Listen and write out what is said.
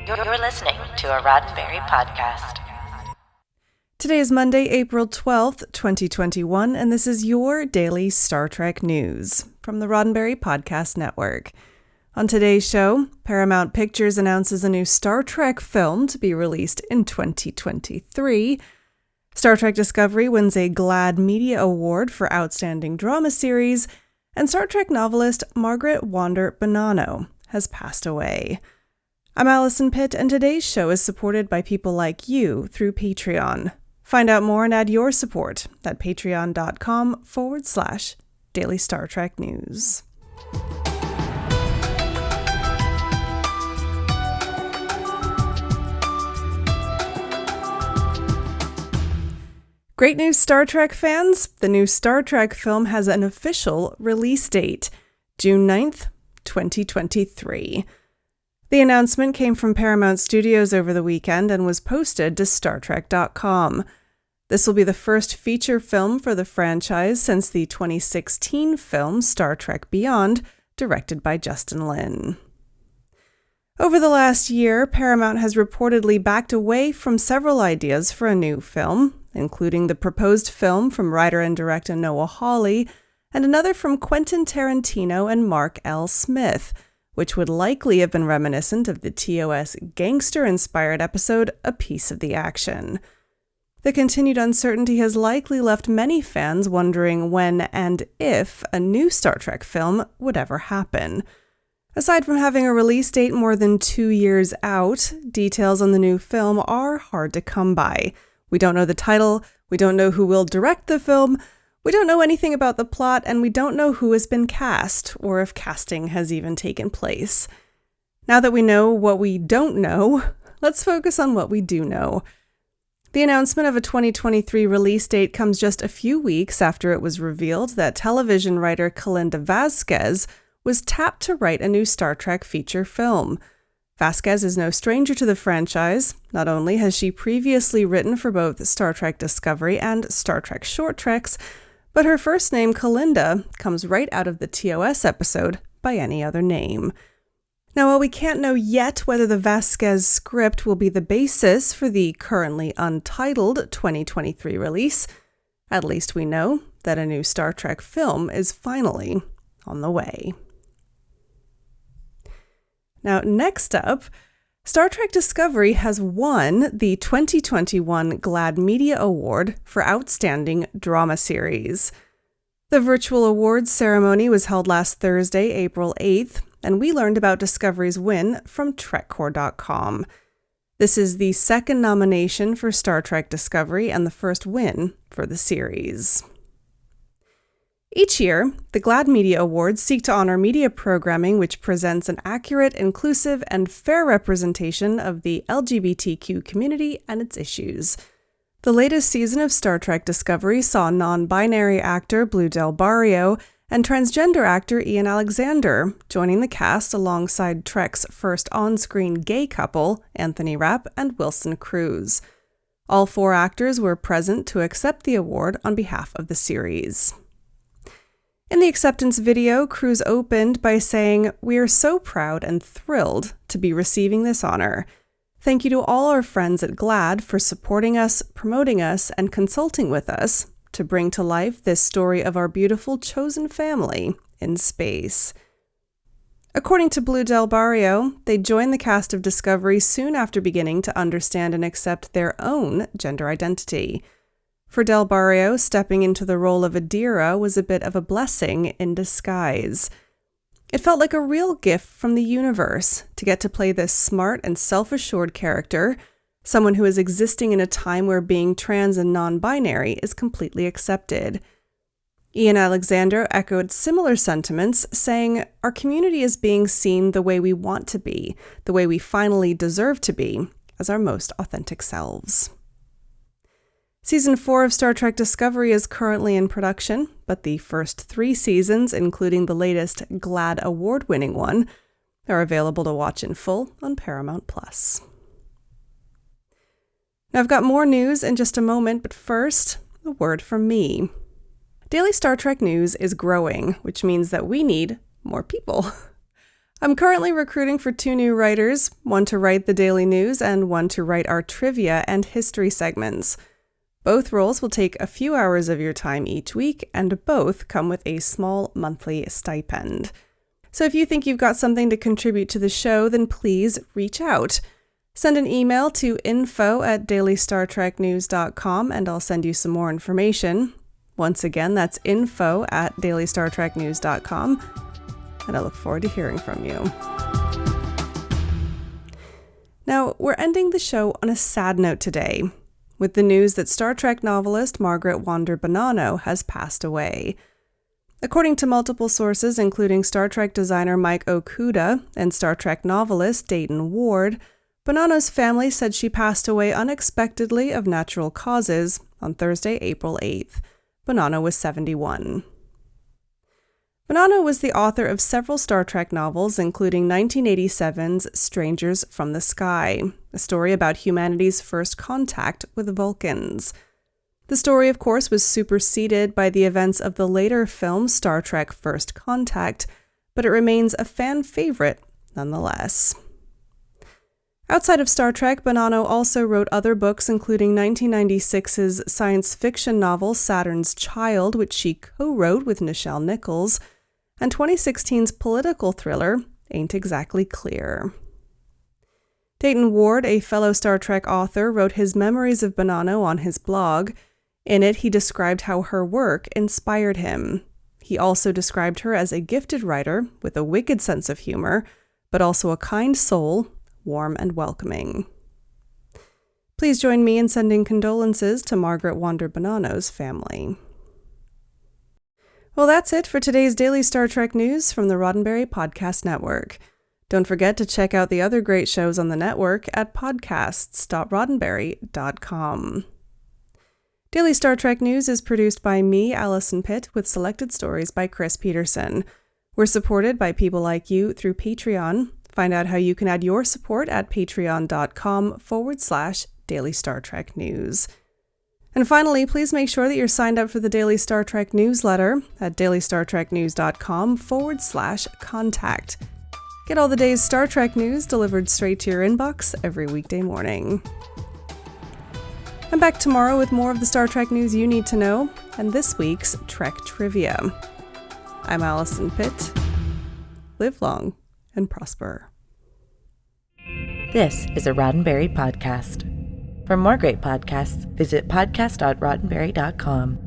You're listening to a Roddenberry podcast. Today is Monday, April 12th, 2021, and this is your daily Star Trek news from the Roddenberry Podcast Network. On today's show, Paramount Pictures announces a new Star Trek film to be released in 2023. Star Trek Discovery wins a GLAAD Media Award for Outstanding Drama Series, and Star Trek novelist Margaret Wander Bonanno has passed away. I'm Alison Pitt, and today's show is supported by people like you through Patreon. Find out more and add your support at patreon.com/Daily Star Trek News. Great news, Star Trek fans! The new Star Trek film has an official release date, June 9th, 2023. The announcement came from Paramount Studios over the weekend and was posted to StarTrek.com. This will be the first feature film for the franchise since the 2016 film Star Trek Beyond, directed by Justin Lin. Over the last year, Paramount has reportedly backed away from several ideas for a new film, including the proposed film from writer and director Noah Hawley, and another from Quentin Tarantino and Mark L. Smith, which would likely have been reminiscent of the TOS gangster-inspired episode A Piece of the Action. The continued uncertainty has likely left many fans wondering when and if a new Star Trek film would ever happen. Aside from having a release date more than 2 years out, details on the new film are hard to come by. We don't know the title, we don't know who will direct the film, we don't know anything about the plot, and we don't know who has been cast, or if casting has even taken place. Now that we know what we don't know, let's focus on what we do know. The announcement of a 2023 release date comes just a few weeks after it was revealed that television writer Kalinda Vazquez was tapped to write a new Star Trek feature film. Vazquez is no stranger to the franchise. Not only has she previously written for both Star Trek Discovery and Star Trek Short Treks, but her first name, Kalinda, comes right out of the TOS episode by any other name. Now, while we can't know yet whether the Vazquez script will be the basis for the currently untitled 2023 release, at least we know that a new Star Trek film is finally on the way. Now, next up, Star Trek Discovery has won the 2021 GLAAD Media Award for Outstanding Drama Series. The virtual awards ceremony was held last Thursday, April 8th, and we learned about Discovery's win from TrekCore.com. This is the second nomination for Star Trek Discovery and the first win for the series. Each year, the GLAAD Media Awards seek to honor media programming which presents an accurate, inclusive, and fair representation of the LGBTQ community and its issues. The latest season of Star Trek Discovery saw non-binary actor Blue Del Barrio and transgender actor Ian Alexander joining the cast alongside Trek's first on-screen gay couple, Anthony Rapp and Wilson Cruz. All 4 actors were present to accept the award on behalf of the series. In the acceptance video, Cruz opened by saying, "We are so proud and thrilled to be receiving this honor. Thank you to all our friends at GLAAD for supporting us, promoting us, and consulting with us to bring to life this story of our beautiful chosen family in space." According to Blue Del Barrio, they joined the cast of Discovery soon after beginning to understand and accept their own gender identity. For Del Barrio, stepping into the role of Adira was a bit of a blessing in disguise. It felt like a real gift from the universe to get to play this smart and self-assured character, someone who is existing in a time where being trans and non-binary is completely accepted. Ian Alexander echoed similar sentiments, saying, "Our community is being seen the way we want to be, the way we finally deserve to be, as our most authentic selves." Season 4 of Star Trek Discovery is currently in production, but the first 3 seasons, including the latest GLAAD Award-winning one, are available to watch in full on Paramount+. Now, I've got more news in just a moment, but first, a word from me. Daily Star Trek news is growing, which means that we need more people. I'm currently recruiting for 2 new writers, one to write the daily news and one to write our trivia and history segments. Both roles will take a few hours of your time each week, and both come with a small monthly stipend. So if you think you've got something to contribute to the show, then please reach out. Send an email to info@dailystartreknews.com and I'll send you some more information. Once again, that's info@dailystartreknews.com. And I look forward to hearing from you. Now, we're ending the show on a sad note today, with the news that Star Trek novelist Margaret Wander Bonanno has passed away. According to multiple sources, including Star Trek designer Mike Okuda and Star Trek novelist Dayton Ward, Bonanno's family said she passed away unexpectedly of natural causes on Thursday, April 8th. Bonanno was 71. Bonanno was the author of several Star Trek novels, including 1987's Strangers from the Sky, a story about humanity's first contact with Vulcans. The story, of course, was superseded by the events of the later film Star Trek First Contact, but it remains a fan favorite nonetheless. Outside of Star Trek, Bonanno also wrote other books, including 1996's science fiction novel Saturn's Child, which she co-wrote with Nichelle Nichols, and 2016's political thriller Ain't Exactly Clear. Dayton Ward, a fellow Star Trek author, wrote his memories of Bonanno on his blog. In it, he described how her work inspired him. He also described her as a gifted writer with a wicked sense of humor, but also a kind soul, warm and welcoming. Please join me in sending condolences to Margaret Wander Bonanno's family. Well, that's it for today's Daily Star Trek news from the Roddenberry Podcast Network. Don't forget to check out the other great shows on the network at podcasts.roddenberry.com. Daily Star Trek News is produced by me, Alison Pitt, with selected stories by Chris Peterson. We're supported by people like you through Patreon. Find out how you can add your support at patreon.com/Daily Star Trek News. And finally, please make sure that you're signed up for the Daily Star Trek newsletter at dailystartreknews.com/contact. Get all the day's Star Trek news delivered straight to your inbox every weekday morning. I'm back tomorrow with more of the Star Trek news you need to know and this week's Trek Trivia. I'm Alison Pitt. Live long and prosper. This is a Roddenberry podcast. For more great podcasts, visit podcast.roddenberry.com.